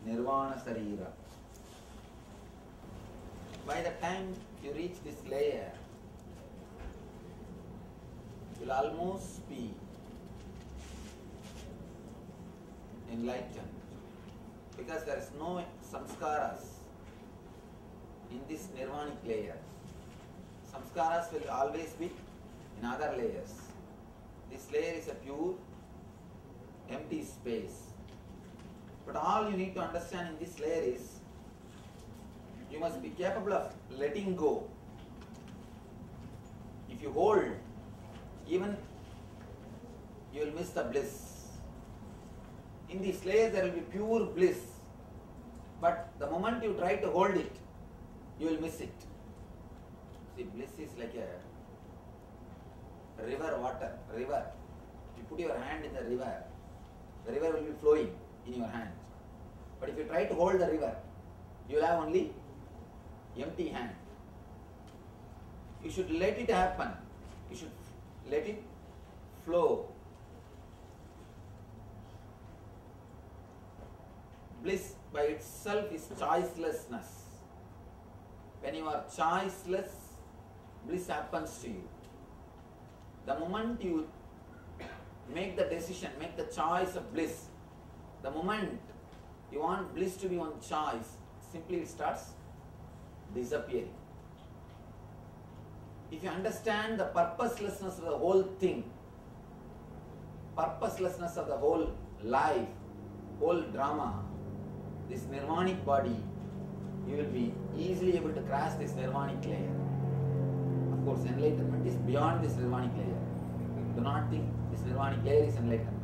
Nirvana Sarira. By the time you reach this layer, you will almost be enlightened, because there is no samskaras in this nirvanic layer. Samskaras will always be in other layers. This layer is a pure empty space. But all you need to understand in this layer is you must be capable of letting go. If you hold, even you will miss the bliss. In this layer there will be pure bliss, but the moment you try to hold it, you will miss it. See, bliss is like a river water. River. You put your hand in the river will be flowing in your hand. But if you try to hold the river, you will have only empty hand. You should let it happen. You should let it flow. Bliss by itself is choicelessness. When you are choiceless, bliss happens to you. The moment you make the decision, make the choice of bliss, the moment you want bliss to be one choice, simply it starts disappearing. If you understand the purposelessness of the whole thing, purposelessness of the whole life, whole drama, this nirvanic body, you will be easily able to cross this nirvanic layer. Of course, enlightenment is beyond this nirvanic layer. Do not think this nirvanic layer is enlightenment.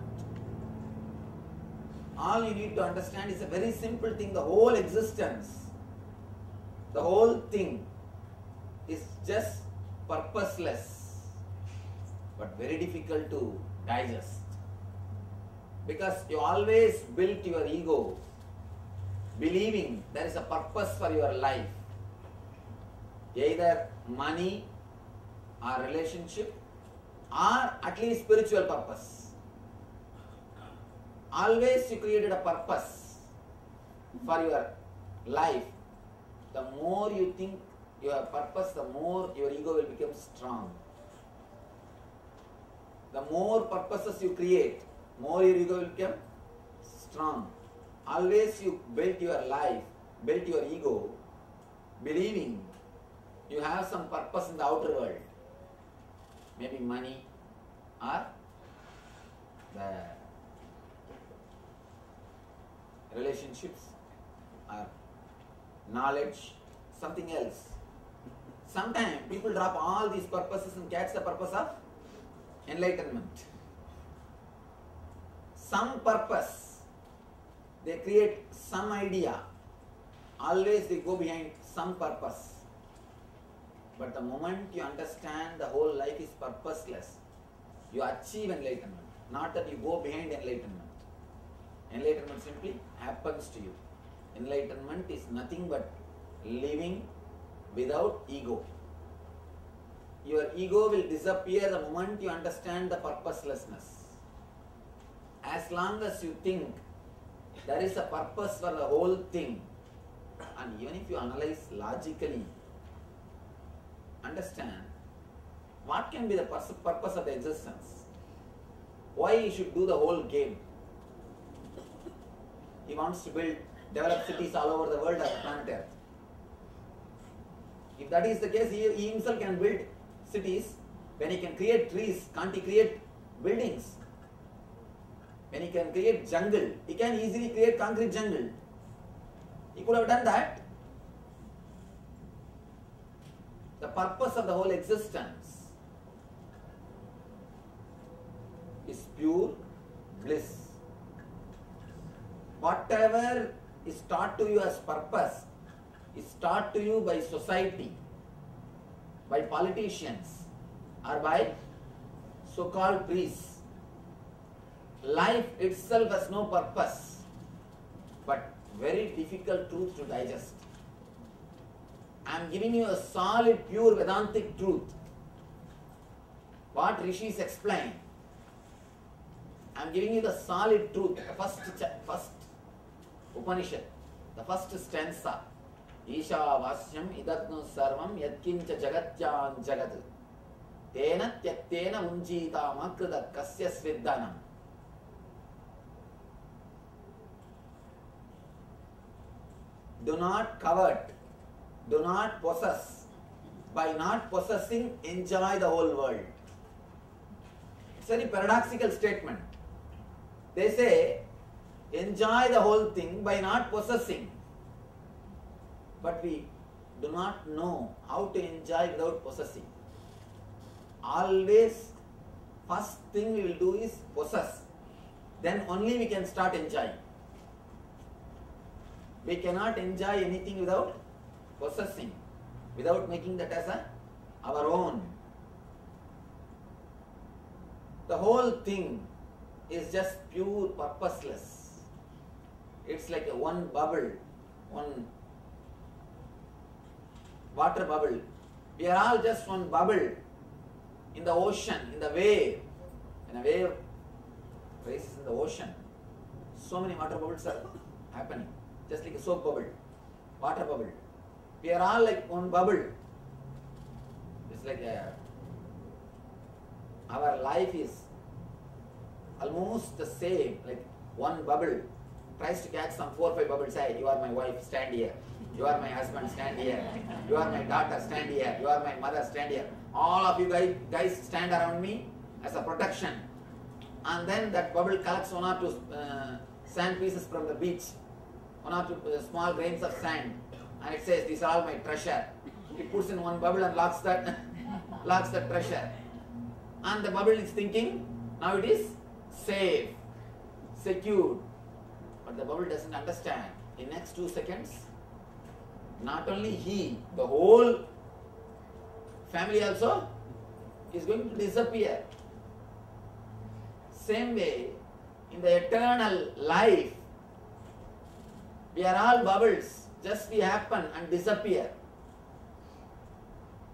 All you need to understand is a very simple thing. The whole existence, the whole thing is just purposeless, but very difficult to digest. Because you always built your ego believing there is a purpose for your life. Either money or relationship or at least spiritual purpose. Always you created a purpose for your life. The more you think you have purpose, the more your ego will become strong. The more purposes you create, more your ego will become strong. Always you built your life, built your ego, believing you have some purpose in the outer world. Maybe money or the relationships or knowledge, something else. Sometimes people drop all these purposes and catch the purpose of enlightenment. Some purpose, they create some idea. Always they go behind some purpose. But the moment you understand the whole life is purposeless, you achieve enlightenment. Not that you go behind enlightenment. Enlightenment simply happens to you. Enlightenment is nothing but living without ego. Your ego will disappear the moment you understand the purposelessness. As long as you think there is a purpose for the whole thing, and even if you analyze logically, understand what can be the purpose of the existence. Why you should do the whole game. He wants to develop cities all over the world as planet Earth. If that is the case, he himself can build cities. When he can create trees, can't he create buildings? When he can create jungle, he can easily create concrete jungle. He could have done that. The purpose of the whole existence is pure bliss. Whatever is taught to you as purpose is taught to you by society, by politicians, or by so-called priests. Life itself has no purpose, but very difficult truth to digest. I am giving you a solid, pure Vedantic truth. What rishis explain. I am giving you the solid truth, first Upanishad, the first stanza. Isha-vasyam idadnu sarvam yatkincha jagatyam jagad. Tena tyaktena unjita makrida kasya sviddanam. Do not covet, do not possess. By not possessing, enjoy the whole world. It's a very paradoxical statement. They say, enjoy the whole thing by not possessing. But we do not know how to enjoy without possessing. Always, first thing we will do is possess. Then only we can start enjoying. We cannot enjoy anything without possessing, without making that as our own. The whole thing is just pure purposeless. It's like a one bubble, one water bubble. We are all just one bubble in the ocean, in the wave. When a wave rises in the ocean, so many water bubbles are happening. Just like a soap bubble, water bubble. We are all like one bubble. It's like our life is almost the same, like one bubble tries to catch some 4 or 5 bubbles. Say, you are my wife, stand here. You are my husband, stand here. You are my daughter, stand here. You are my mother, stand here. All of you guys stand around me as a protection. And then that bubble collects 1 or 2 sand pieces from the beach, 1 or 2 small grains of sand, and it says, these are all my treasure. It puts in one bubble and locks that treasure. And the bubble is thinking, now it is safe, secured. But the bubble doesn't understand. In next 2 seconds, not only he, the whole family also is going to disappear. Same way, in the eternal life, we are all bubbles, just we happen and disappear.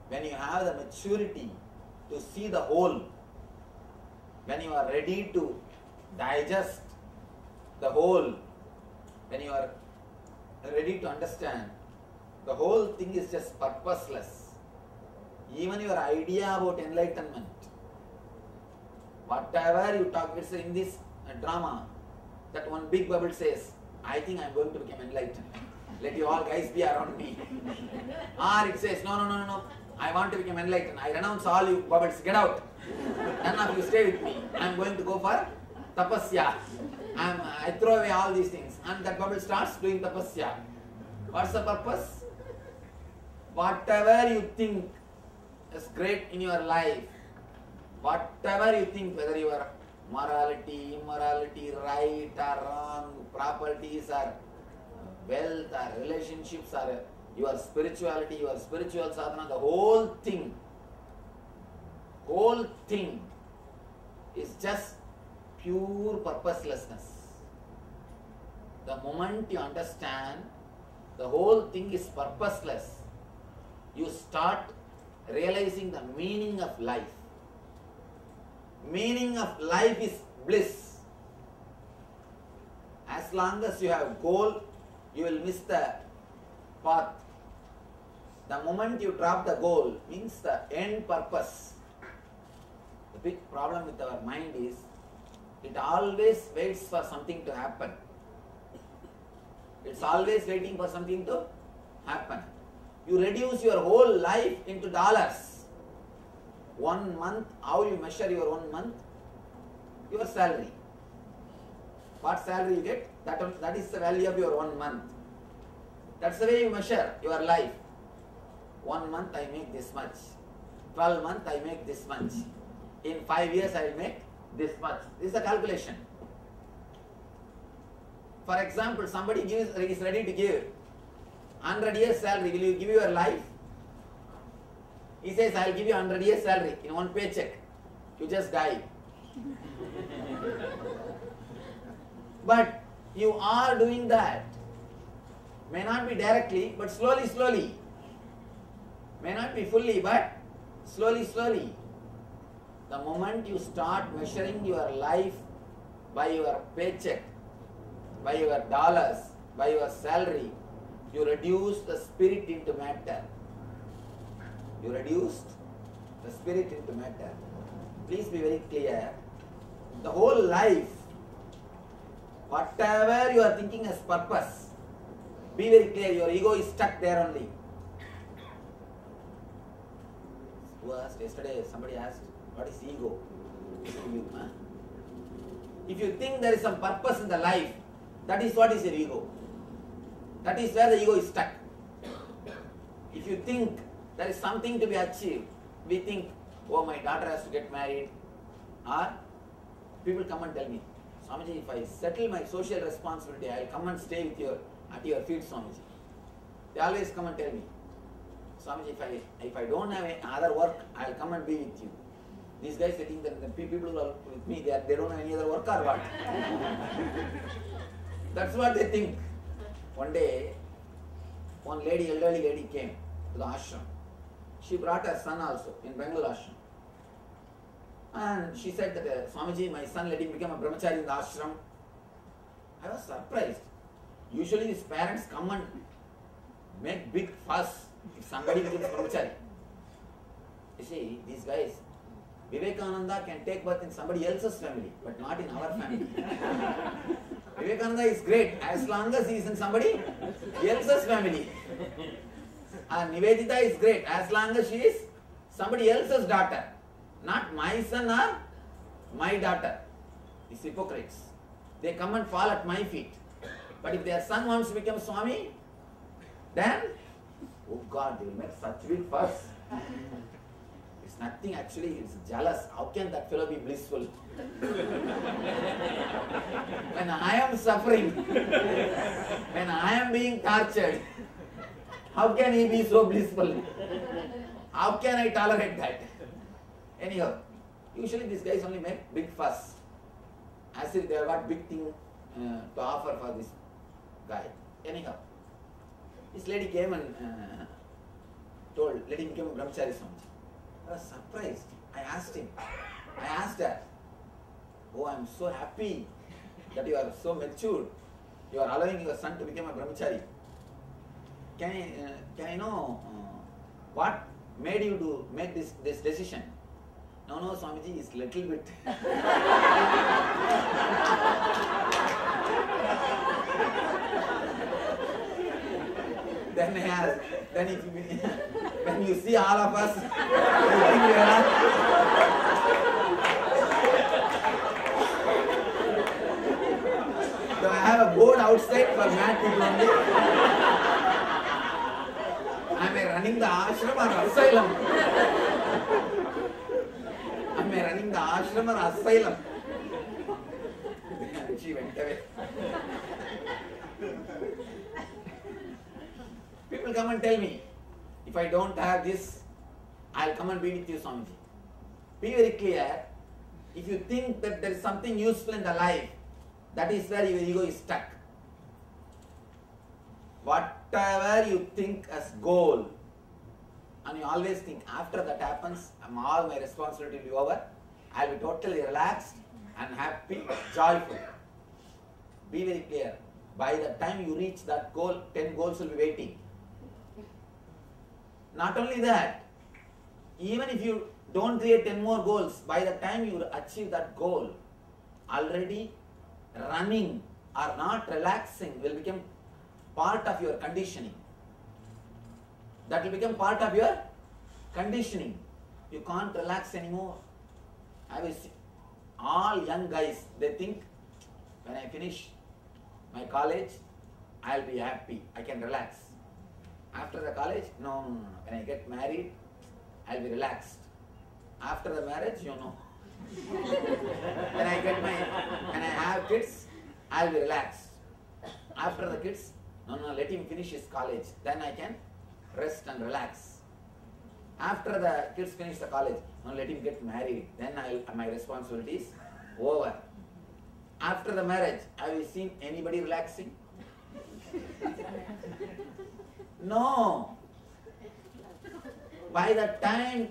When you have the maturity to see the whole, when you are ready to digest the whole, when you are ready to understand the whole thing is just purposeless. Even your idea about enlightenment, whatever you talk, it's in this drama, that one big bubble says, I think I am going to become enlightened. Let you all guys be around me. Or it says, no, I want to become enlightened. I renounce all you bubbles, get out. None of you stay with me. I am going to go for tapasya. I throw away all these things. And that bubble starts doing tapasya. What's the purpose? Whatever you think is great in your life, whatever you think, whether your morality, immorality, right or wrong, properties or wealth or relationships or your spirituality, your spiritual sadhana, the whole thing is just pure purposelessness. The moment you understand the whole thing is purposeless, you start realizing the meaning of life. Meaning of life is bliss. As long as you have goal, you will miss the path. The moment you drop the goal means the end purpose. The big problem with our mind is it always waits for something to happen. It's always waiting for something to happen. You reduce your whole life into dollars. 1 month, how you measure your 1 month? Your salary. What salary you get? That is the value of your 1 month. That's the way you measure your life. 1 month I make this much. 12 months I make this much. In 5 years I will make this much. This is the calculation. For example, somebody is ready to give 100 years salary. Will you give your life? He says, I will give you 100 years salary in one paycheck. You just die. But you are doing that. May not be directly, but slowly. May not be fully, but slowly. The moment you start measuring your life by your paycheck, by your dollars, by your salary, you reduced the spirit into matter. You reduced the spirit into matter. Please be very clear. The whole life, whatever you are thinking as purpose, be very clear, your ego is stuck there only. Who asked? Yesterday somebody asked, what is ego? If you think there is some purpose in the life, that is what is your ego. That is where the ego is stuck. If you think there is something to be achieved, we think, oh, my daughter has to get married. Or people come and tell me, Swamiji, if I settle my social responsibility, I will come and stay with at your feet, Swamiji. They always come and tell me, Swamiji, if I don't have any other work, I will come and be with you. These guys, they think that the people who are with me, they don't have any other work or what? That's what they think. One day, one lady, elderly lady came to the ashram. She brought her son also in Bangalore ashram. And she said that, Swamiji, my son, let him become a brahmachari in the ashram. I was surprised. Usually these parents come and make big fuss if somebody becomes brahmachari. You see, these guys, Vivekananda can take birth in somebody else's family, but not in our family. Vivekananda is great as long as he is in somebody else's family. And Nivedita is great as long as she is somebody else's daughter. Not my son or my daughter. These hypocrites. They come and fall at my feet. But if their son wants to become Swami, then, oh God, they will make such big fuss. It's nothing actually, it's jealous. How can that fellow be blissful? When I am suffering, when I am being tortured, how can he be so blissful? How can I tolerate that? Anyhow, usually these guys only make big fuss. As if they have got big thing to offer for this guy. Anyhow, this lady came and told, let him become brahmachari, Swamiji. I was surprised. I asked her, oh, I am so happy that you are so matured. You are allowing your son to become a brahmachari. Can I know what made you to make this decision? No, Swamiji, it's little bit. Then I asked, when you see all of us, you think we are not. So I have a board outside for mad people only. Am I running the ashram or asylum? Am I running the ashram or asylum? She went away. People come and tell me, if I don't have this, I'll come and be with you, Swamiji. Be very clear. If you think that there is something useful in the life, that is where your ego is stuck. Whatever you think as goal, and you always think after that happens, all my responsibility will be over, I'll be totally relaxed and happy, joyful. Be very clear. By the time you reach that goal, 10 goals will be waiting. Not only that, even if you don't create 10 more goals, by the time you achieve that goal, already running or not relaxing will become part of your conditioning. That will become part of your conditioning. You can't relax anymore. I will see all young guys, they think when I finish my college, I'll be happy, I can relax. After the college, no. When I get married, I'll be relaxed. After the marriage, when I have kids, I'll be relaxed. After the kids, no, let him finish his college. Then I can rest and relax. After the kids finish the college, no, let him get married. Then my responsibility is over. After the marriage, have you seen anybody relaxing? No. By the time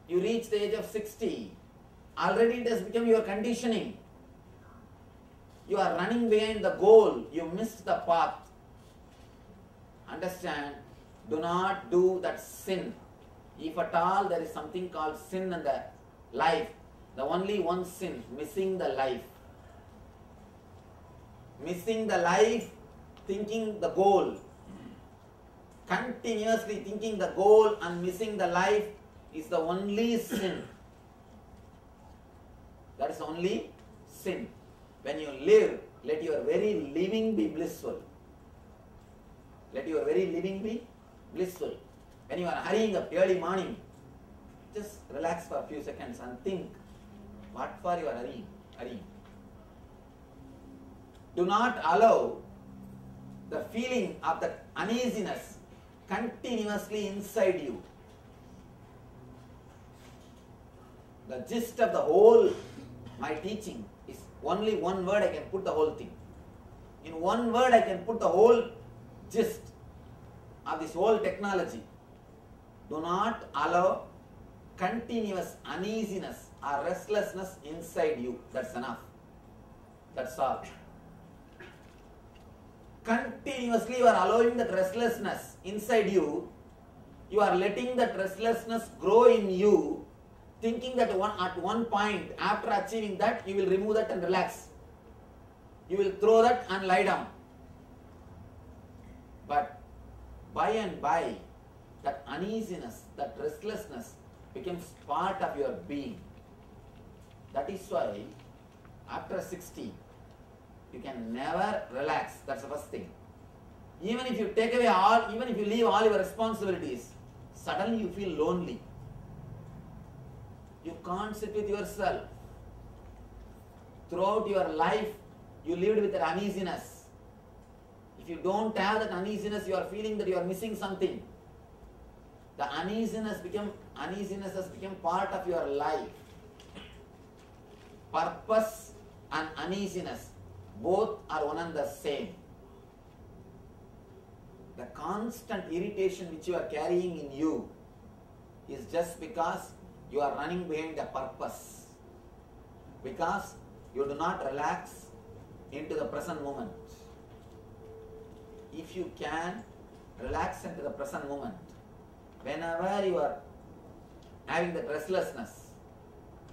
you reach the age of 60, already it has become your conditioning. You are running behind the goal. You missed the path. Understand? Do not do that sin. If at all there is something called sin in the life, the only one sin, missing the life. Missing the life, thinking the goal. Continuously thinking the goal and missing the life is the only sin. That is only sin. When you live, let your very living be blissful. Let your very living be blissful. When you are hurrying up early morning, just relax for a few seconds and think, what for you are hurrying? Do not allow the feeling of the uneasiness continuously inside you. The gist of the whole my teaching is only one word. I can put the whole thing. In one word I can put the whole gist of this whole technology. Do not allow continuous uneasiness or restlessness inside you. That's enough. That's all. Continuously you are allowing that restlessness inside you. You are letting that restlessness grow in you, thinking that at one point, after achieving that, you will remove that and relax. You will throw that and lie down. But by and by, that uneasiness, that restlessness becomes part of your being. That is why, after 60, you can never relax. That's the first thing. Even if you take away all, even if you leave all your responsibilities, suddenly you feel lonely. You can't sit with yourself. Throughout your life, you lived with that uneasiness. If you don't have that uneasiness, you are feeling that you are missing something. The uneasiness has become part of your life. Purpose and uneasiness, both are one and the same. The constant irritation which you are carrying in you is just because you are running behind a purpose. Because you do not relax into the present moment. If you can relax into the present moment, whenever you are having that restlessness,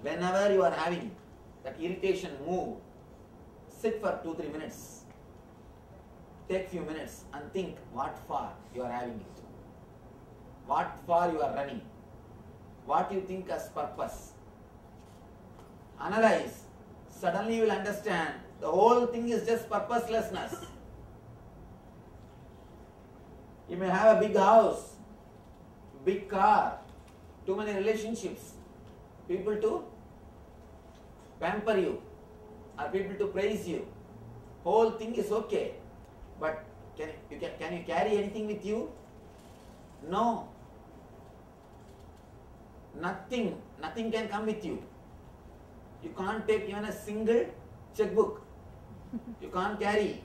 whenever you are having that irritation, move, sit for 2-3 minutes, take few minutes and think what for you are having it, what for you are running, what you think as purpose. Analyze. Suddenly you will understand the whole thing is just purposelessness. You may have a big house, big car, too many relationships, people to pamper you or people to praise you. Whole thing is okay, but can you carry anything with you? No. Nothing can come with you. You can't take even a single checkbook. You can't carry.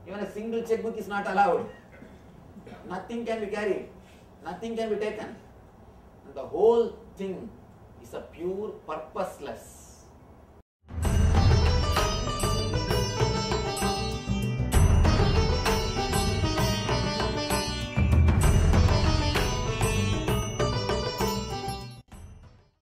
Even a single checkbook is not allowed. Nothing can be carried. Nothing can be taken. And the whole thing is a pure purposeless.